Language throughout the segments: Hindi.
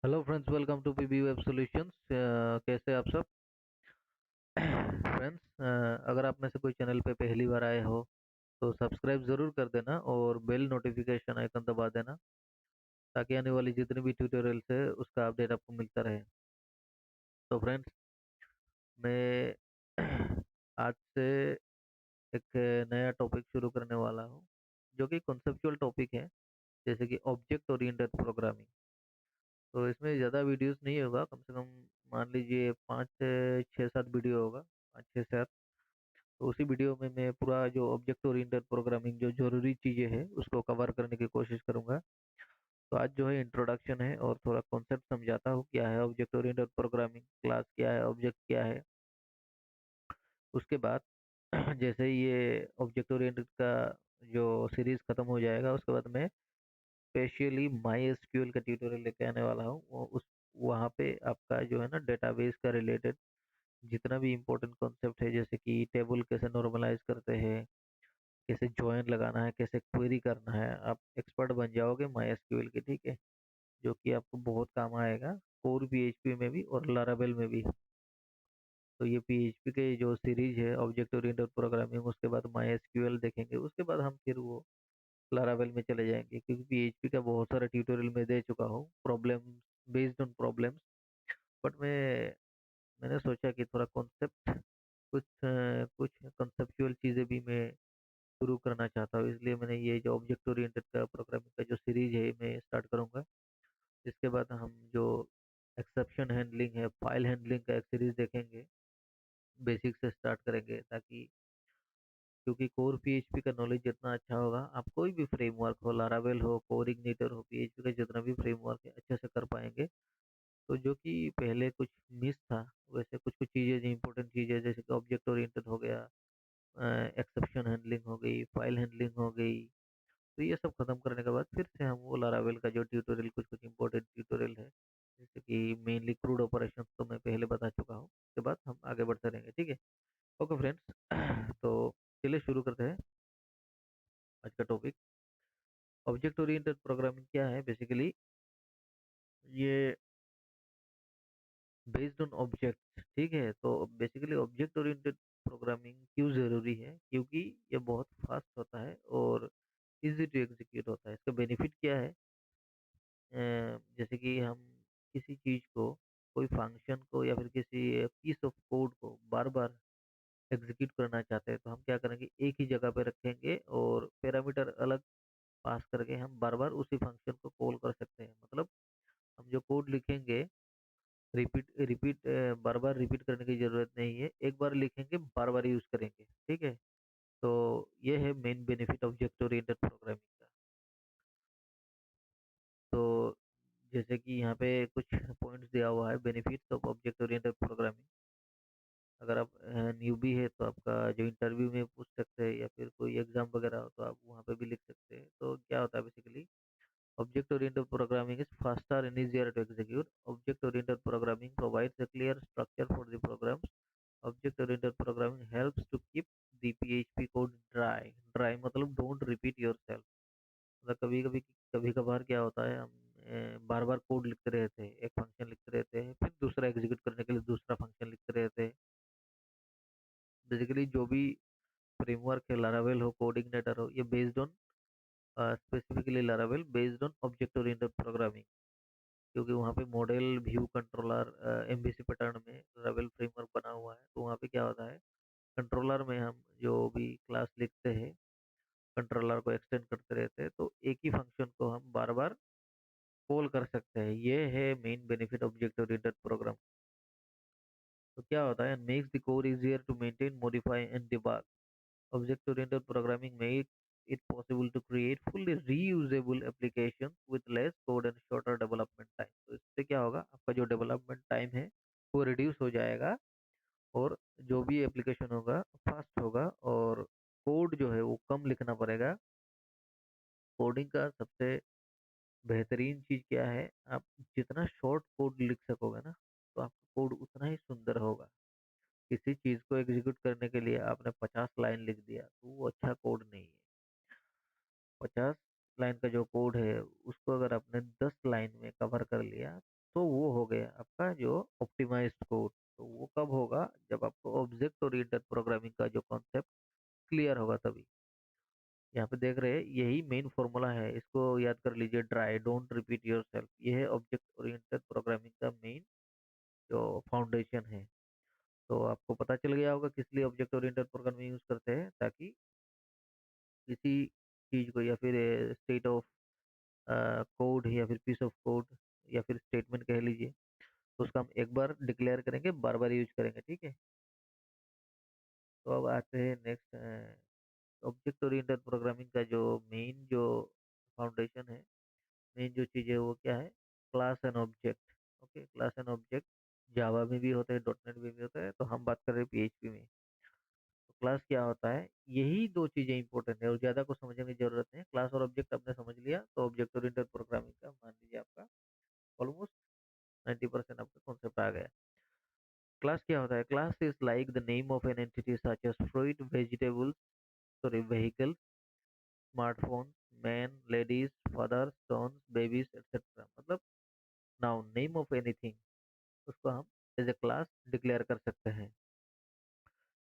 Hello friends, welcome to PB web solutions. कैसे आप सब? फ्रेंड्स, अगर आप में से कोई चैनल पे पहली बार आए हो तो सब्सक्राइब ज़रूर कर देना और बेल नोटिफिकेशन आइकन दबा देना ताकि आने वाली जितनी भी ट्यूटोरियल्स है उसका अपडेट आपको मिलता रहे। तो फ्रेंड्स, मैं आज से एक नया टॉपिक शुरू करने वाला हूँ जो कि कॉन्सेप्चुअल टॉपिक है, जैसे कि ऑब्जेक्ट ओरिएंटेड प्रोग्रामिंग। तो इसमें ज़्यादा वीडियोस नहीं होगा, कम से कम मान लीजिए 5 से 6 7 वीडियो होगा, 5 6 7। तो उसी वीडियो में मैं पूरा जो ऑब्जेक्ट ओरिएंटेड प्रोग्रामिंग जो जरूरी चीज़ें हैं उसको कवर करने की कोशिश करूंगा। तो आज जो है इंट्रोडक्शन है और थोड़ा कॉन्सेप्ट समझाता हूँ, क्या है ऑब्जेक्ट ओरिएंटेड प्रोग्रामिंग, क्लास क्या है, ऑब्जेक्ट क्या है। उसके बाद जैसे ही ये ऑब्जेक्ट ओरिएंटेड का जो सीरीज खत्म हो जाएगा उसके बाद मैं स्पेशली माई एसक्यूएल का ट्यूटोरियल लेके आने वाला हूँ। उस वहाँ पे आपका जो है ना डेटाबेस का रिलेटेड जितना भी इम्पोर्टेंट कॉन्सेप्ट है, जैसे कि टेबल कैसे नॉर्मलाइज करते हैं, कैसे जॉइन लगाना है, कैसे क्वेरी करना है, आप एक्सपर्ट बन जाओगे माई एसक्यूएल के। ठीक है, जो कि आपको बहुत काम आएगा कोर पीएचपी में भी और लारावेल में भी। तो ये पीएचपी के जो सीरीज है ऑब्जेक्ट ओरिएंटेड प्रोग्रामिंग, उसके बाद माई एसक्यूएल देखेंगे, उसके बाद हम फिर वो लारावेल में चले जाएंगे, क्योंकि पीएचपी का बहुत सारा ट्यूटोरियल मैं दे चुका हूँ, problem based on problems. But मैंने सोचा कि थोड़ा कॉन्सेप्ट, कुछ कंसेप्चुअल चीज़ें भी मैं शुरू करना चाहता हूँ, इसलिए मैंने ये जो ऑब्जेक्ट ओरिएंटेड का प्रोग्रामिंग का जो सीरीज है मैं स्टार्ट करूँगा। इसके बाद हम जो एक्सेप्शन हैंडलिंग है, फाइल हैंडलिंग का एक सीरीज देखेंगे, बेसिक से स्टार्ट करेंगे, ताकि क्योंकि कोर पीएचपी का नॉलेज जितना अच्छा होगा, आप कोई भी फ्रेमवर्क हो, लारावेल हो, कोर इग्निटर हो, पीएचपी का जितना भी फ्रेमवर्क है अच्छे से कर पाएंगे। तो जो कि पहले कुछ मिस था, वैसे कुछ कुछ चीज़ें इंपॉर्टेंट चीज़ें जैसे कि ऑब्जेक्ट ओरिएंटेड हो गया, एक्सेप्शन हैंडलिंग हो गई, फाइल हैंडलिंग हो गई। तो ये सब खत्म करने के बाद फिर से हम वो लारावेल का जो ट्यूटोरियल, कुछ कुछ इंपॉर्टेंट ट्यूटोरियल है, जैसे कि मेनली क्रूड ऑपरेशन तो मैं पहले बता चुका हूँ, उसके बाद हम आगे बढ़ते रहेंगे। ठीक है, ओके फ्रेंड्स। तो चलिए शुरू करते हैं आज का टॉपिक। ऑब्जेक्ट ओरिएंटेड प्रोग्रामिंग क्या है बेसिकली? ये बेस्ड ऑन ऑब्जेक्ट। ठीक है, तो बेसिकली ऑब्जेक्ट ओरिएंटेड प्रोग्रामिंग क्यों ज़रूरी है? क्योंकि ये बहुत फास्ट होता है और इजी टू एग्जीक्यूट होता है। इसका बेनिफिट क्या है? जैसे कि हम किसी चीज़ को, कोई फंक्शन को या फिर किसी पीस ऑफ कोड को बार बार एग्जीक्यूट करना चाहते हैं, तो हम क्या करेंगे, एक ही जगह पे रखेंगे और पैरामीटर अलग पास करके हम बार बार उसी फंक्शन को कॉल कर सकते हैं। मतलब हम जो कोड लिखेंगे, रिपीट रिपीट बार बार रिपीट करने की ज़रूरत नहीं है, एक बार लिखेंगे बार बार यूज़ करेंगे। ठीक है, तो ये है main benefit object oriented programming का। तो जैसे कि यहाँ पे कुछ पॉइंट्स दिया हुआ है, benefits of object oriented programming. अगर आप न्यूबी है तो आपका जो इंटरव्यू में पूछ सकते हैं, या फिर कोई एग्जाम वगैरह हो तो आप वहाँ पे भी लिख सकते हैं। तो क्या होता है basically, object oriented programming is faster and easier to execute. Object oriented programming provides a clear structure for the programs. Object oriented programming helps to keep the PHP code dry. Dry मतलब don't repeat yourself। मतलब कभी कभार क्या होता है, हम बार बार कोड लिखते रहते हैं, एक फंक्शन लिखते रहते हैं, फिर दूसरा एग्जीक्यूट करने के लिए दूसरा फंक्शन लिखते रहते हैं। बेसिकली जो भी फ्रेमवर्क है, लारावेल हो, कोडिग्नेटर हो, ये based on specifically Laravel based on object oriented programming. क्योंकि वहाँ पे model view controller MVC pattern में लारावेल फ्रेमवर्क बना हुआ है। तो वहाँ पे क्या होता है, कंट्रोलर में हम जो भी क्लास लिखते हैं, कंट्रोलर को एक्सटेंड करते रहते हैं, तो एक ही फंक्शन को हम बार बार कॉल कर सकते हैं। ये है main benefit object oriented program. तो क्या होता है, makes the code easier to maintain, modify and debug. Object oriented programming makes it possible to create fully reusable applications with less code and shorter development time। तो इससे क्या होगा, आपका जो डेवलपमेंट टाइम है वो रिड्यूस हो जाएगा, और जो भी एप्लीकेशन होगा फास्ट होगा, और कोड जो है वो कम लिखना पड़ेगा। कोडिंग का सबसे बेहतरीन चीज़ क्या है, आप जितना शॉर्ट कोड लिख सकोगे ना, तो आपका कोड उतना ही सुंदर होगा। किसी चीज़ को एग्जीक्यूट करने के लिए आपने 50 लाइन लिख दिया तो वो अच्छा कोड नहीं है। 50 लाइन का जो कोड है उसको अगर आपने 10 लाइन में कवर कर लिया तो जो ऑप्टिमाइज्ड कोड। तो वो कब होगा, जब आपको ऑब्जेक्ट ओरिएंटेड प्रोग्रामिंग का जो कॉन्सेप्ट क्लियर होगा तभी। यहाँ पे देख रहे हैं, यही मेन फॉर्मूला है, इसको याद कर लीजिए, ट्राई डोंट रिपीट योरसेल्फ। ये है ऑब्जेक्ट ओरिएंटेड प्रोग्रामिंग का मेन जो फाउंडेशन है। तो आपको पता चल गया होगा किस लिए ऑब्जेक्ट ओरिएंटेड प्रोग्रामिंग यूज करते हैं, ताकि किसी चीज को या फिर स्टेट ऑफ कोड या फिर पीस ऑफ कोड या फिर स्टेटमेंट कह लीजिए, तो उसका हम एक बार डिक्लेयर करेंगे, बार बार यूज करेंगे, ठीक है। तो अब आते हैं नेक्स्ट, ऑब्जेक्ट ओरिएंटेड प्रोग्रामिंग का जो मेन जो फाउंडेशन है, मेन जो चीज़ है वो क्या है, class and object. Okay, class and object Java में भी होता है, डॉट नेट में भी होता है, तो हम बात कर रहे हैं पीएचपी में। तो क्लास क्या होता है, यही दो चीज़ें इंपॉर्टेंट है और ज़्यादा कुछ समझने की जरूरत नहीं है। क्लास और ऑब्जेक्ट आपने समझ लिया तो ऑब्जेक्ट ओरिएंटेड प्रोग्रामिंग का मान लीजिए आपका ऑलमोस्ट 90% आपका कॉन्सेप्ट आ गया। क्लास क्या होता है, class is like the name of an entity such as fruit, vegetables, sorry vehicle, smartphone, man, ladies, father, sons, babies etcetera. मतलब नाउन, नेम ऑफ एनीथिंग, उसको हम एज ए क्लास डिक्लेयर कर सकते हैं।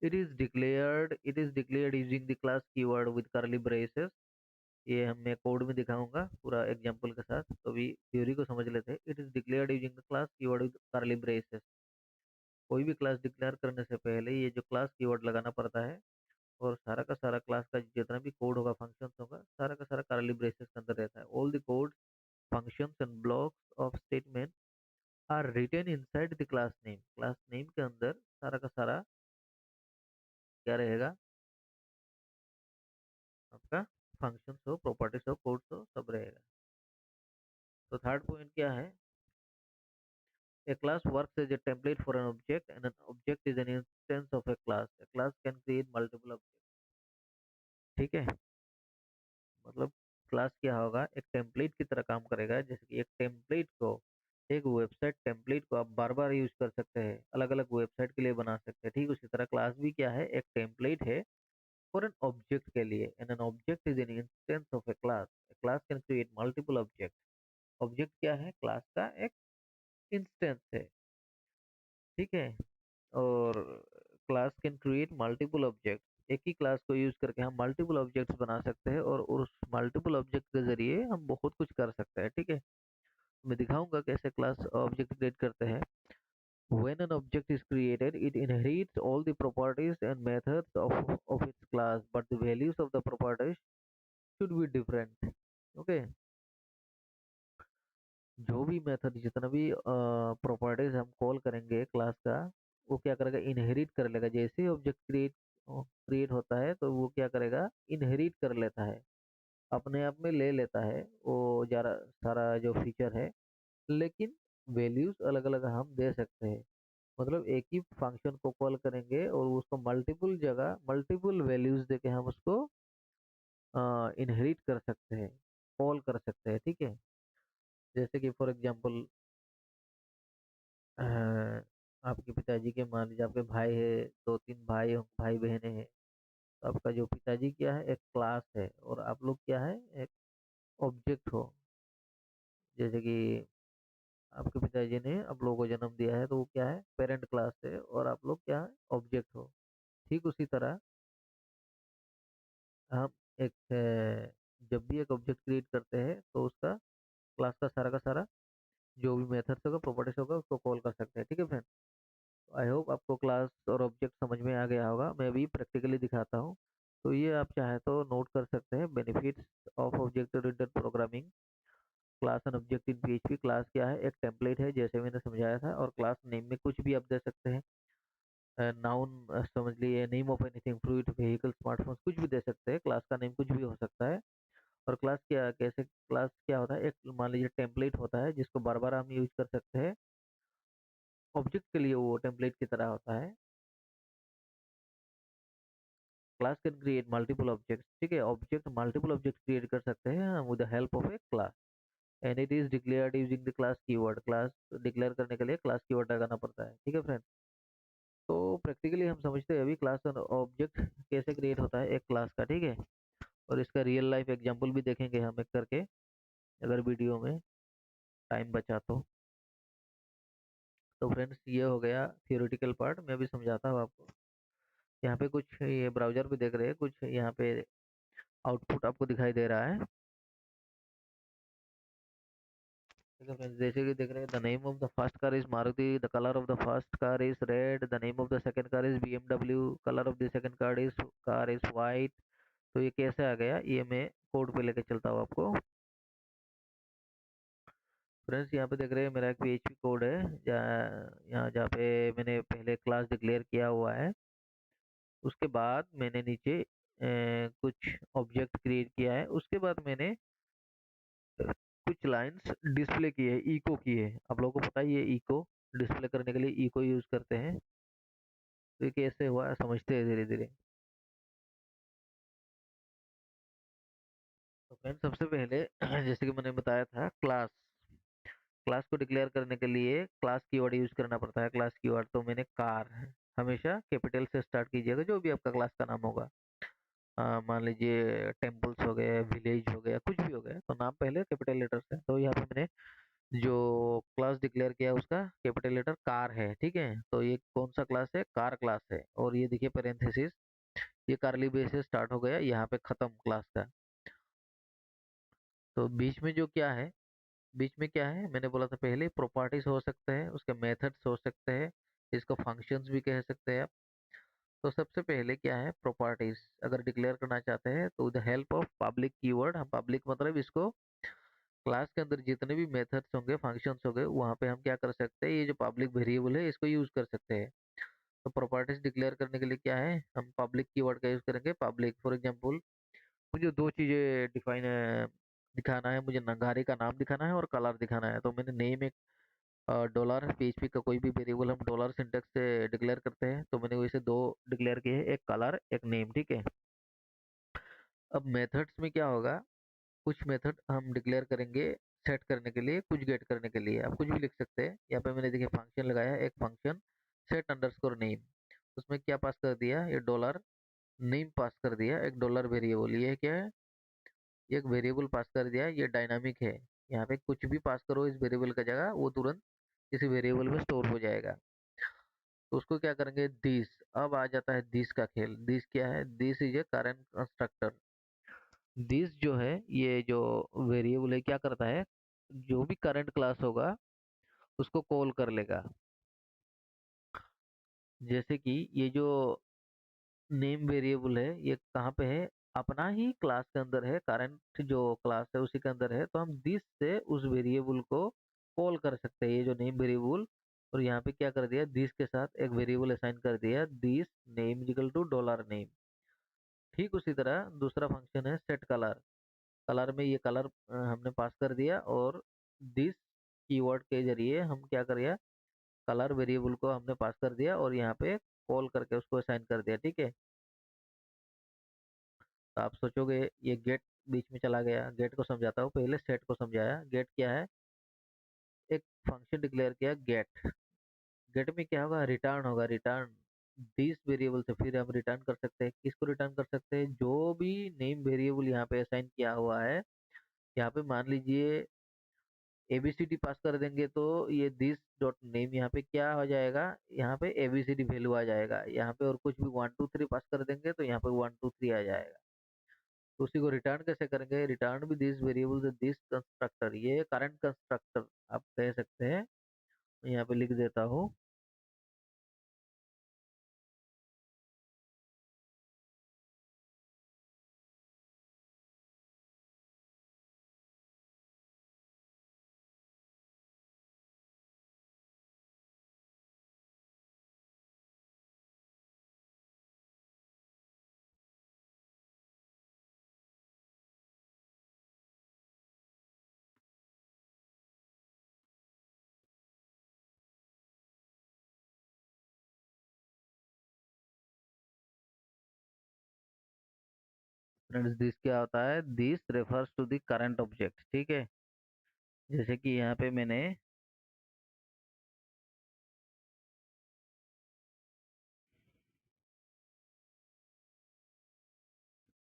It is declared using the class keyword with curly braces. ये हम मैं कोड में दिखाऊंगा पूरा एग्जांपल के साथ, तो अभी थ्योरी को समझ लेते हैं। It is declared using the class keyword with curly braces. कोई भी क्लास डिक्लेयर करने से पहले ये जो क्लास कीवर्ड लगाना पड़ता है, और सारा का सारा क्लास का जितना भी कोड होगा, फंक्शन होगा, सारा का सारा करली ब्रेसेस के अंदर रहता है। All the code, functions and blocks of statement are written inside the class name। Class name के अंदर सारा का सारा क्या रहेगा, आपका फंक्शंस हो, प्रॉपर्टीज हो, कोड्स हो, सब रहेगा। तो थर्ड पॉइंट क्या है, a class works as a template for an object and an object is an instance of a class। a class can create multiple objects, ठीक है। मतलब क्लास क्या होगा, एक टेम्पलेट की तरह काम करेगा। जैसे कि एक टेम्पलेट को, एक वेबसाइट टेम्पलेट को आप बार बार यूज कर सकते हैं, अलग अलग वेबसाइट के लिए बना सकते हैं, ठीक उसी तरह क्लास भी क्या है, एक टेम्पलेट है फॉर एन ऑब्जेक्ट के लिए। And an object is an instance of A class. A class can create multiple object. Object क्या है, क्लास का एक इंस्टेंस है, ठीक है। और class can create multiple object, एक ही क्लास को यूज करके हम मल्टीपल ऑब्जेक्ट्स बना सकते हैं, और उस मल्टीपल ऑब्जेक्ट के जरिए हम बहुत कुछ कर सकते हैं, ठीक है। मैं दिखाऊंगा कैसे क्लास ऑब्जेक्ट क्रिएट करते हैं। When an object is created, it inherits all the properties and methods of its class, but the values of the properties should be different। Okay, जो भी मेथड, जितना भी प्रॉपर्टीज हम कॉल करेंगे क्लास का, वो क्या करेगा, इनहेरिट कर लेगा। जैसे ही ऑब्जेक्ट क्रिएट होता है तो वो क्या करेगा, इनहेरिट कर लेता है, अपने आप में ले लेता है वो जरा सारा जो फीचर है। लेकिन वैल्यूज अलग अलग हम दे सकते हैं। मतलब एक ही फंक्शन को कॉल करेंगे और उसको मल्टीपल जगह मल्टीपल वैल्यूज देके हम उसको इनहेरिट कर सकते हैं, कॉल कर सकते हैं, ठीक है। जैसे कि फॉर एग्जांपल, आपके पिताजी के, मान लीजिए आपके भाई है, दो तीन भाई बहनें हैं। तो आपका जो पिताजी क्या है, एक क्लास है, और आप लोग क्या है, एक ऑब्जेक्ट हो। जैसे कि आपके पिताजी ने आप लोगों को जन्म दिया है, तो वो क्या है, पेरेंट क्लास है, और आप लोग क्या है, ऑब्जेक्ट हो। ठीक उसी तरह हम एक जब भी एक ऑब्जेक्ट क्रिएट करते हैं तो उसका क्लास का सारा जो भी मेथड्स होगा, प्रॉपर्टीज होगा, उसको कॉल कर सकते हैं, ठीक है फ्रेंड। आई होप आपको क्लास और ऑब्जेक्ट समझ में आ गया होगा। मैं अभी प्रैक्टिकली दिखाता हूँ। तो ये आप चाहे तो नोट कर सकते हैं, benefits of object oriented programming. Class and object in PHP. Class क्या है, एक टेम्पलेट है जैसे मैंने समझाया था, और क्लास नेम में कुछ भी आप दे सकते हैं। नाउन समझ लिए, name of anything, fluid, vehicle, smartphone, कुछ भी दे सकते हैं। क्लास का नेम कुछ भी हो सकता है। और क्लास क्या, कैसे क्लास क्या होता है, एक मान लीजिए टेम्पलेट होता है जिसको बार बार हम यूज कर सकते हैं। ऑब्जेक्ट के लिए वो टेम्पलेट की तरह होता है। Class can create multiple objects, ठीक है। ऑब्जेक्ट मल्टीपल ऑब्जेक्ट क्रिएट कर सकते हैं with the help of A class. And it is declared using the class keyword. Class declare करने के लिए क्लास कीवर्ड लगाना पड़ता है, ठीक है फ्रेंड। तो प्रैक्टिकली हम समझते हैं अभी क्लास और ऑब्जेक्ट कैसे क्रिएट होता है एक क्लास का, ठीक है। और इसका रियल लाइफ एग्जांपल भी देखेंगे हम एक करके, अगर वीडियो में टाइम बचा तो। तो फ्रेंड्स ये हो गया थियोरेटिकल पार्ट, मैं भी समझाता हूँ आपको। यहाँ पे कुछ ये ब्राउजर पे देख रहे हैं, कुछ यहाँ पे आउटपुट आपको दिखाई दे रहा है। ठीक है फ्रेंड्स, जैसे कि देख रहे हैं, the name of the first car is Maruti, the colour of the first car is red, the name of the second car is BMW, colour of the second car is white. तो ये कैसे आ गया, ये मैं कोड पे लेके चलता हूँ आपको। फ्रेंड्स यहाँ पे देख रहे हैं मेरा एक PHP कोड है, जहाँ पे मैंने पहले क्लास डिक्लेयर किया हुआ है। उसके बाद मैंने नीचे कुछ ऑब्जेक्ट क्रिएट किया है। उसके बाद मैंने कुछ लाइंस डिस्प्ले की है, इको की है। आप लोगों को पता ही है, इको डिस्प्ले करने के लिए इको यूज करते हैं। तो ये कैसे हुआ समझते हैं धीरे धीरे। तो फ्रेंड्स सबसे पहले जैसे कि मैंने बताया था, क्लास क्लास को डिक्लेयर करने के लिए क्लास कीवर्ड यूज करना पड़ता है। क्लास कीवर्ड तो मैंने कार हमेशा कैपिटल से स्टार्ट कीजिएगा, जो भी आपका क्लास का नाम होगा। मान लीजिए टेम्पल्स हो गए, विलेज हो गया, कुछ भी हो गया, तो नाम पहले कैपिटल लेटर से। तो यहाँ पे मैंने जो क्लास डिक्लेयर किया है उसका कैपिटल लेटर कार है। ठीक है, तो ये कौन सा क्लास है, कार क्लास है। और ये देखिए पेरेंथेसिस, ये करली ब्रेस से स्टार्ट हो गया, यहाँ पे खत्म क्लास का। तो बीच में जो क्या है, बीच में क्या है, मैंने बोला था पहले, प्रॉपर्टीज हो सकते हैं, उसके मेथड्स हो सकते हैं, इसको फंक्शंस भी कह सकते हैं आप। तो सबसे पहले क्या है, प्रॉपर्टीज अगर डिक्लेयर करना चाहते हैं तो with help of public keyword, हम पब्लिक मतलब इसको क्लास के अंदर जितने भी मेथड्स होंगे, फंक्शंस होंगे, वहाँ पे हम क्या कर सकते हैं, ये जो पब्लिक वेरिएबल है इसको यूज कर सकते हैं। तो प्रॉपर्टीज डिक्लेयर करने के लिए क्या है, हम पब्लिक कीवर्ड का यूज करेंगे। पब्लिक फॉर एग्जांपल, मुझे दो चीजें डिफाइन दिखाना है, मुझे गाड़ी का नाम दिखाना है और कलर दिखाना है। तो मैंने नेम एक डॉलर PHP का कोई भी वेरिएबल हम डॉलर सिंटेक्स से डिक्लेयर करते हैं, तो मैंने वैसे दो डिक्लेयर किए हैं, एक कलर एक नेम। ठीक है, अब मेथड्स में क्या होगा, कुछ मेथड हम डिक्लेयर करेंगे सेट करने के लिए, कुछ गेट करने के लिए। आप कुछ भी लिख सकते हैं। यहाँ पे मैंने देखिए फंक्शन लगाया, एक फंक्शन सेट अंडरस्कोर नेम, उसमें क्या पास कर दिया, ये डॉलर नेम पास कर दिया, एक डॉलर वेरिएबल। ये क्या है, ये एक वेरिएबल पास कर दिया, ये डायनामिक है। यहाँ पे कुछ भी पास करो इस वेरिएबल का जगह, वो तुरंत किसी वेरिएबल में स्टोर हो जाएगा। तो उसको क्या करेंगे, दिस। अब आ जाता है दिस का खेल। दिस क्या है, this is a current constructor. This जो है, ये जो वेरिएबल है, क्या करता है, जो भी करंट क्लास होगा उसको कॉल कर लेगा। जैसे कि ये जो नेम वेरिएबल है, ये कहाँ पे है, अपना ही क्लास के अंदर है, करंट जो क्लास है उसी के अंदर है। तो हम दिस से उस वेरिएबल को कॉल कर सकते हैं, ये जो नेम वेरिएबल। और यहाँ पे क्या कर दिया, दिस के साथ एक वेरिएबल असाइन कर दिया, this name equal to dollar name. ठीक उसी तरह दूसरा फंक्शन है सेट कलर। कलर में ये कलर हमने पास कर दिया, और दिस कीवर्ड के जरिए हम क्या कर दिया, कलर वेरिएबल को हमने पास कर दिया और यहाँ पे कॉल करके उसको असाइन कर दिया। ठीक है, तो आप सोचोगे ये गेट बीच में चला गया। गेट को समझाता हूँ, पहले सेट को समझाया। गेट क्या है, एक फंक्शन डिक्लेयर किया गेट। गेट में क्या होगा, रिटर्न होगा, रिटर्न दिस वेरिएबल से। फिर हम रिटर्न कर सकते हैं, किसको रिटर्न कर सकते हैं, जो भी नेम वेरिएबल यहाँ पे असाइन किया हुआ है। यहाँ पे मान लीजिए ABCD पास कर देंगे, तो ये दिस डॉट नेम यहाँ पे क्या हो जाएगा, यहाँ पे ABCD वैल्यू आ जाएगा। यहाँ पे और कुछ भी 1 2 3 पास कर देंगे तो यहाँ पे 1 2 3 आ जाएगा। तो उसी को रिटर्न कैसे करेंगे, रिटर्न भी दिस वेरिएबल दिस कंस्ट्रक्टर, ये करंट कंस्ट्रक्टर आप कह सकते हैं। यहाँ पे लिख देता हूँ। फ्रेंड्स दिस क्या होता है, this refers to the current object. ठीक है, जैसे कि यहाँ पे मैंने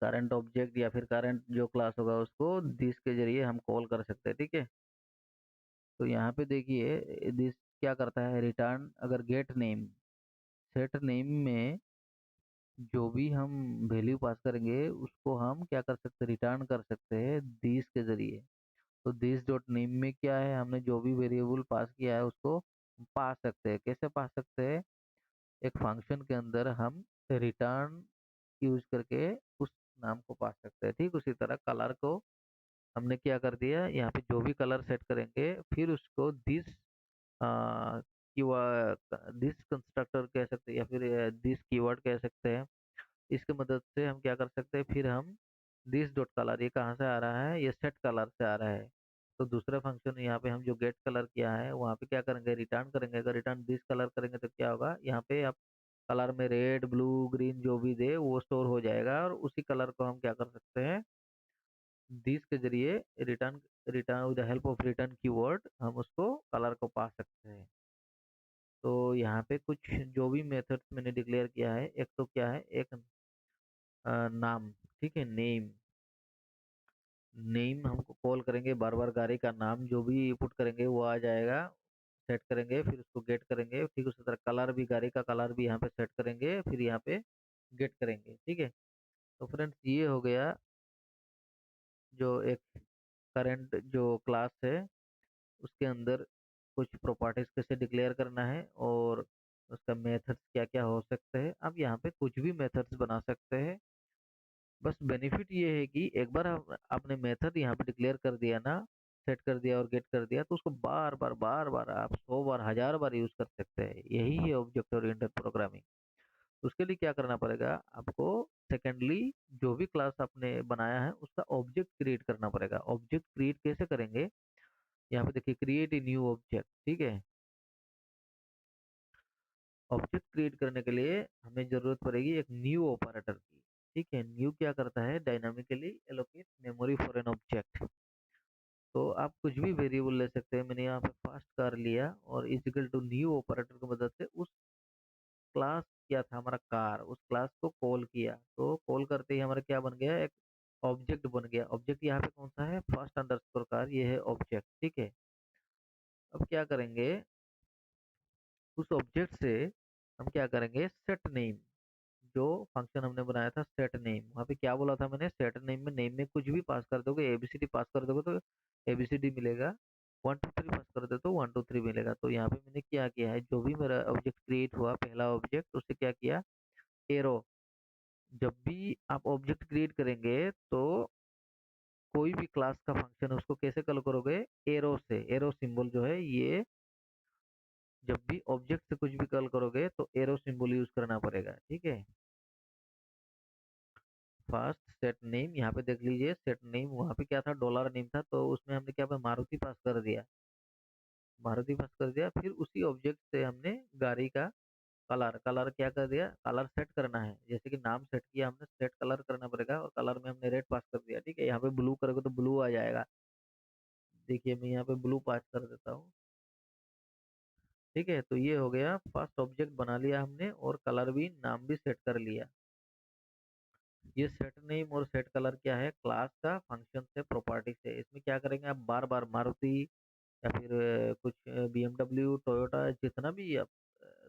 करंट ऑब्जेक्ट या फिर करंट जो क्लास होगा उसको दिस के जरिए हम कॉल कर सकते हैं। ठीक है, तो यहाँ पे देखिए दिस क्या करता है, रिटर्न अगर गेट नेम सेट नेम में जो भी हम वैल्यू पास करेंगे उसको हम क्या कर सकते हैं, रिटर्न कर सकते हैं दिस के जरिए। तो दिस डॉट नेम में क्या है, हमने जो भी वेरिएबल पास किया है उसको पा सकते हैं। कैसे पा सकते हैं, एक फंक्शन के अंदर हम रिटर्न यूज करके उस नाम को पा सकते हैं। ठीक उसी तरह कलर को हमने क्या कर दिया, यहाँ पे जो भी कलर सेट करेंगे फिर उसको दिस दिस कंस्ट्रक्टर कह सकते हैं या फिर दिस कीवर्ड कह सकते हैं। इसकी मदद से हम क्या कर सकते हैं, फिर हम दिस डॉट कलर, ये कहाँ से आ रहा है, ये सेट कलर से आ रहा है। तो दूसरा फंक्शन यहाँ पे हम जो गेट कलर किया है वहाँ पे क्या करेंगे, रिटर्न करेंगे। अगर रिटर्न दिस कलर करेंगे तो क्या होगा, यहाँ पे आप कलर में रेड ब्लू ग्रीन जो भी दे वो स्टोर हो जाएगा, और उसी कलर को हम क्या कर सकते हैं, दिस के जरिए return return with the help of return keyword हम उसको कलर को पा सकते हैं। तो यहाँ पे कुछ जो भी मेथड्स मैंने डिक्लेयर किया है, एक तो क्या है, एक नाम, ठीक है, नेम। नेम हमको कॉल करेंगे बार बार, गाड़ी का नाम जो भी पुट करेंगे वो आ जाएगा। सेट करेंगे फिर उसको गेट करेंगे। ठीक उसी तरह कलर भी, गाड़ी का कलर भी यहाँ पे सेट करेंगे फिर यहाँ पे गेट करेंगे। ठीक है। तो फ्रेंड्स ये हो गया जो एक करंट जो क्लास है उसके अंदर कुछ प्रॉपर्टीज कैसे डिक्लेयर करना है और उसका मेथड्स क्या क्या हो सकते हैं। अब यहाँ पे कुछ भी मेथड्स बना सकते हैं। बस बेनिफिट ये है कि एक बार आपने मेथड यहाँ पे डिक्लेयर कर दिया ना, सेट कर दिया और गेट कर दिया, तो उसको बार बार आप 100 बार 1000 बार यूज कर सकते हैं। यही है ऑब्जेक्ट ओरिएंटेड प्रोग्रामिंग। उसके लिए क्या करना पड़ेगा आपको, सेकेंडली जो भी क्लास आपने बनाया है उसका ऑब्जेक्ट क्रिएट करना पड़ेगा। ऑब्जेक्ट क्रिएट कैसे करेंगे, यहाँ पे देखिए, क्रिएट ए न्यू ऑब्जेक्ट। ठीक है। ऑब्जेक्ट क्रिएट करने के लिए हमें जरूरत पड़ेगी एक न्यू ऑपरेटर की। ठीक है। न्यू क्या करता है, dynamically allocate memory for an object. तो आप कुछ भी वेरिएबल ले सकते हैं। मैंने यहाँ पे फास्ट कार लिया और इजिकल टू न्यू ऑपरेटर की मदद से उस क्लास क्या था हमारा कार, उस क्लास को कॉल किया। तो कॉल करते ही हमारा क्या बन गया, एक ऑब्जेक्ट बन गया। ऑब्जेक्ट यहाँ पे कौन सा है, फर्स्ट अंडरस्कोर कार, ये है ऑब्जेक्ट। ठीक है। अब क्या करेंगे, उस ऑब्जेक्ट से हम क्या करेंगे, सेट नेम, जो फंक्शन हमने बनाया था सेट नेम, वहाँ पे क्या बोला था मैंने, सेट नेम में कुछ भी पास कर दोगे, एबीसीडी पास कर दोगे तो एबीसीडी मिलेगा, 1 2 3 पास कर दे तो 1 2 3 मिलेगा। तो यहाँ पे मैंने क्या किया है, जो भी मेरा ऑब्जेक्ट क्रिएट हुआ पहला ऑब्जेक्ट, उससे क्या किया, एरो। जब भी आप ऑब्जेक्ट क्रिएट करेंगे तो कोई भी क्लास का फंक्शन उसको कैसे कॉल करोगे, एरो से। एरो सिंबल जो है ये, जब भी ऑब्जेक्ट से कुछ भी कॉल करोगे तो एरो सिंबल यूज करना पड़ेगा। ठीक है। फर्स्ट सेट नेम, यहाँ पे देख लीजिए सेट नेम, वहाँ पे क्या था, डॉलर नेम था, तो उसमें हमने क्या मारुति पास कर दिया, मारुति पास कर दिया। फिर उसी ऑब्जेक्ट से हमने गाड़ी का कलर, कलर क्या कर दिया, कलर सेट करना है। जैसे कि नाम सेट किया हमने, सेट कलर करना पड़ेगा, और कलर में हमने रेड पास कर दिया। ठीक है। यहाँ पे ब्लू करोगे तो ब्लू आ जाएगा। देखिए मैं यहाँ पे ब्लू पास कर देता हूँ। ठीक है। तो ये हो गया, फर्स्ट ऑब्जेक्ट बना लिया हमने और कलर भी, नाम भी सेट कर लिया। ये सेट नेम और सेट कलर क्या है, क्लास का फंक्शन से, प्रॉपर्टी से। इसमें क्या करेंगे, आप बार बार मारुति या फिर कुछ बीएमडब्ल्यू टोयोटा जितना भी आप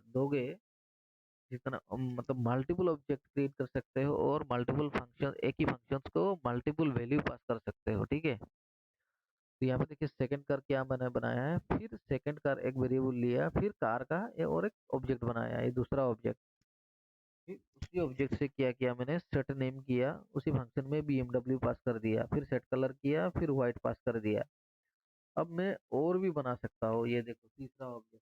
दोगे, जितना मतलब मल्टीपल ऑब्जेक्ट क्रिएट कर सकते हो और मल्टीपल फंक्शन, एक ही फंक्शंस को मल्टीपल वैल्यू पास कर सकते हो। ठीक है। तो यहाँ पे देखिए सेकंड कार क्या मैंने बनाया है, फिर सेकंड कार एक वेरिएबल लिया, फिर कार का और एक ऑब्जेक्ट बनाया, ये दूसरा ऑब्जेक्ट। फिर उसी ऑब्जेक्ट से क्या किया मैंने, सेट नेम किया, उसी फंक्शन में बीएमडब्ल्यू पास कर दिया, फिर सेट कलर किया, फिर व्हाइट पास कर दिया। अब मैं और भी बना सकता हूँ, ये देखो तीसरा ऑब्जेक्ट।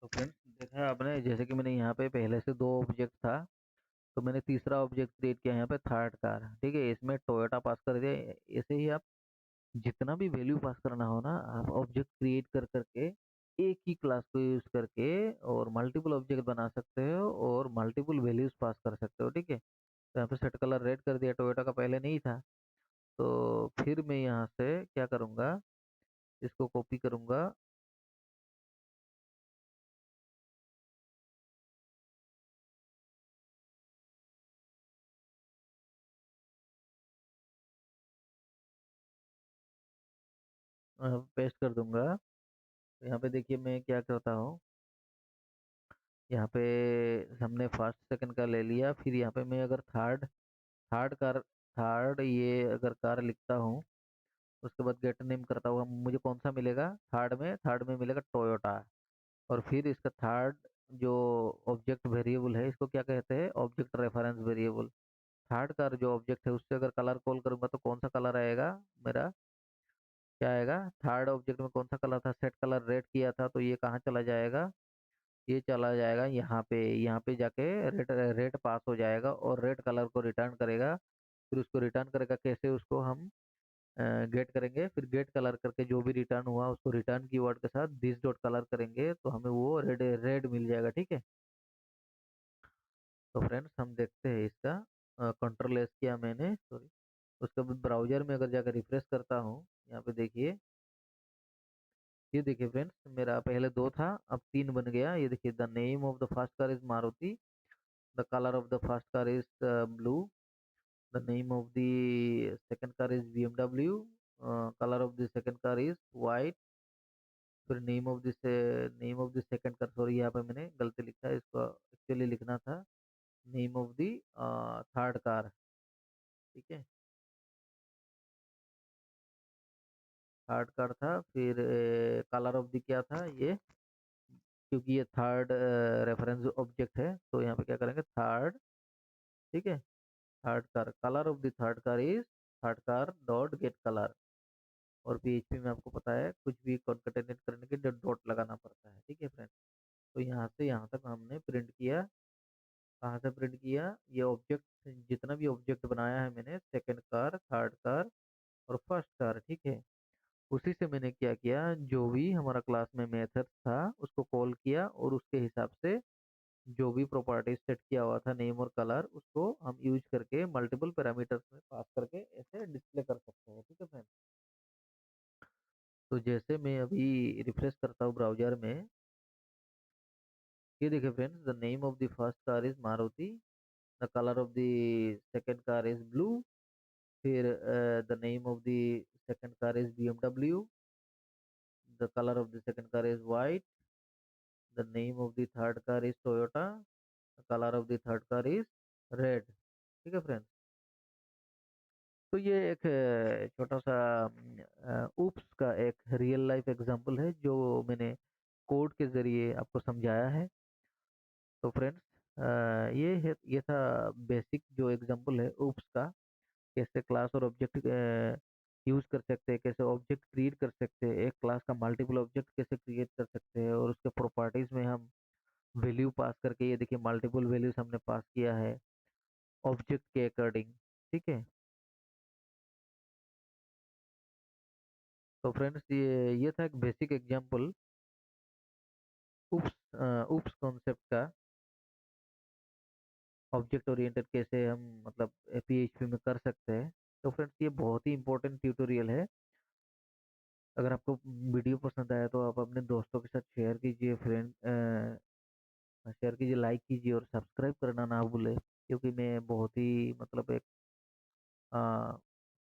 तो फ्रेंड्स, देखा आपने, जैसे कि मैंने यहाँ पे पहले से दो ऑब्जेक्ट था, तो मैंने तीसरा ऑब्जेक्ट क्रिएट किया यहाँ पे थर्ड कार। ठीक है, इसमें टोयोटा पास कर दिया। ऐसे ही आप जितना भी वैल्यू पास करना हो ना, आप ऑब्जेक्ट क्रिएट कर करके एक ही क्लास को यूज करके और मल्टीपल ऑब्जेक्ट बना सकते हो और मल्टीपल वैल्यूज पास कर सकते हो। ठीक है, तो यहाँ पे सेट कलर रेड कर दिया, टोयोटा का पहले नहीं था। तो फिर मैं यहाँ से क्या करूँगा, इसको कॉपी करूँगा, पेस्ट कर दूंगा। तो यहाँ पे देखिए मैं क्या करता हूँ, यहाँ पे हमने फर्स्ट सेकंड का ले लिया, फिर यहाँ पे मैं अगर थर्ड थर्ड कार थर्ड ये अगर कार लिखता हूँ, उसके बाद गेट नेम करता हुआ मुझे कौन सा मिलेगा, थर्ड में मिलेगा टोयोटा। और फिर इसका थर्ड जो ऑब्जेक्ट वेरिएबल है, इसको क्या कहते हैं, ऑब्जेक्ट रेफरेंस वेरिएबल। थर्ड का जो ऑब्जेक्ट है उससे अगर कलर कॉल करूंगा तो कौन सा कलर आएगा मेरा, क्या आएगा, थर्ड ऑब्जेक्ट में कौन सा कलर था, सेट कलर रेड किया था, तो ये कहाँ चला जाएगा, ये चला जाएगा यहाँ पे जाके रेड रेड पास हो जाएगा और रेड कलर को रिटर्न करेगा। फिर उसको रिटर्न करेगा कैसे, उसको हम गेट करेंगे, फिर गेट कलर करके जो भी रिटर्न हुआ उसको रिटर्न कीवर्ड के साथ दिस डॉट कलर करेंगे तो हमें वो रेड रेड मिल जाएगा। ठीक है, तो फ्रेंड्स हम देखते हैं इसका, कंट्रोल एस किया मैंने, सॉरी। उसके बाद ब्राउजर में अगर जाकर रिफ्रेश करता हूँ, यहाँ पे देखिए, ये देखिए फ्रेंड्स, मेरा पहले दो था, अब तीन बन गया। ये देखिए, the name of the first car is Maruti, the colour of the first car is blue, the name of the second car is BMW, color of the second car is white, फिर name of the second car, sorry यहाँ पे मैंने गलती लिखा है, इसको एक्चुअली लिखना था name of the third car. ठीक है, थर्ड कार था, फिर कलर ऑफ द क्या था ये, क्योंकि ये थर्ड रेफरेंस ऑब्जेक्ट है, तो यहाँ पे क्या करेंगे, थर्ड। ठीक है, third car, colour of the third car is third car dot gate colour. और पीएचपी में आपको पता है कुछ भी कॉन्केटेनेट करने के लिए डॉट लगाना पड़ता है। ठीक है फ्रेंड, तो यहाँ से यहाँ तक हमने प्रिंट किया। कहाँ से प्रिंट किया, ये ऑब्जेक्ट, जितना भी ऑब्जेक्ट बनाया है मैंने, सेकंड कार, थर्ड कार और फर्स्ट कार। ठीक है, उसी से मैंने क्या किया, जो भी हमारा क्लास में मेथड था उसको कॉल किया और उसके हिसाब से जो भी प्रॉपर्टीज सेट किया हुआ था, नेम और कलर, उसको हम यूज करके मल्टीपल पैरामीटर्स में पास करके ऐसे डिस्प्ले कर सकते हैं। ठीक है फ्रेंड, तो जैसे मैं अभी रिफ्रेश करता हूँ ब्राउजर में, ये देखिए friends, the name of the first car is Maruti, the colour of the second car is blue, फिर the name of the second car is BMW, the colour of the second car is white, the name of the third car is Toyota, the colour of the third car is red. ठीक है फ्रेंड्स, तो ये एक छोटा सा ऊप्स का एक रियल लाइफ एग्जांपल है जो मैंने कोड के जरिए आपको समझाया है। तो फ्रेंड्स, ये था बेसिक जो एग्जांपल है ऊप्स का, कैसे क्लास और ऑब्जेक्ट यूज कर सकते हैं, कैसे ऑब्जेक्ट क्रिएट कर सकते हैं, एक क्लास का मल्टीपल ऑब्जेक्ट कैसे क्रिएट कर सकते हैं, और उसके प्रॉपर्टीज में हम वैल्यू पास करके, ये देखिए मल्टीपल वैल्यूज हमने पास किया है ऑब्जेक्ट के अकॉर्डिंग। ठीक है, तो फ्रेंड्स, ये था एक बेसिक एग्जांपल उप्स कॉन्सेप्ट का, ऑब्जेक्ट ओरिएंटेड कैसे हम मतलब पीएचपी में कर सकते हैं। तो फ्रेंड्स, ये बहुत ही इंपॉर्टेंट ट्यूटोरियल है। अगर आपको वीडियो पसंद आया तो आप अपने दोस्तों के साथ शेयर कीजिए, शेयर कीजिए, लाइक कीजिए और सब्सक्राइब करना ना भूले, क्योंकि मैं बहुत ही मतलब एक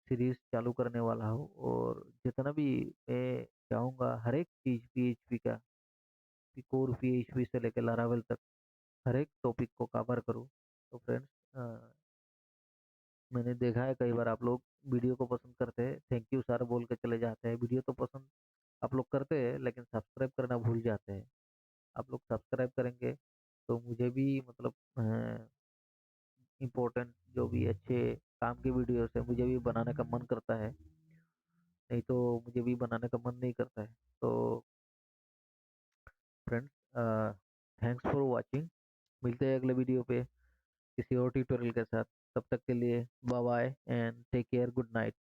सीरीज चालू करने वाला हूँ, और जितना भी मैं चाहूँगा हर एक चीज़ पीएचपी का, कोर पीएचपी से लेकर लारावेल तक हर एक टॉपिक को कवर करूँ। तो फ्रेंड्स, मैंने देखा है कई बार आप लोग वीडियो को पसंद करते हैं, थैंक यू सर बोल के चले जाते हैं, वीडियो तो पसंद आप लोग करते हैं लेकिन सब्सक्राइब करना भूल जाते हैं। आप लोग सब्सक्राइब करेंगे तो मुझे भी मतलब इम्पोर्टेंट जो भी अच्छे काम की वीडियोस है मुझे भी बनाने का मन करता है, नहीं तो मुझे भी बनाने का मन नहीं करता है। तो फ्रेंड्स, थैंक्स फॉर वॉचिंग। मिलते हैं अगले वीडियो पे किसी और ट्यूटोरियल के साथ। तब तक के लिए bye bye and take care, good night.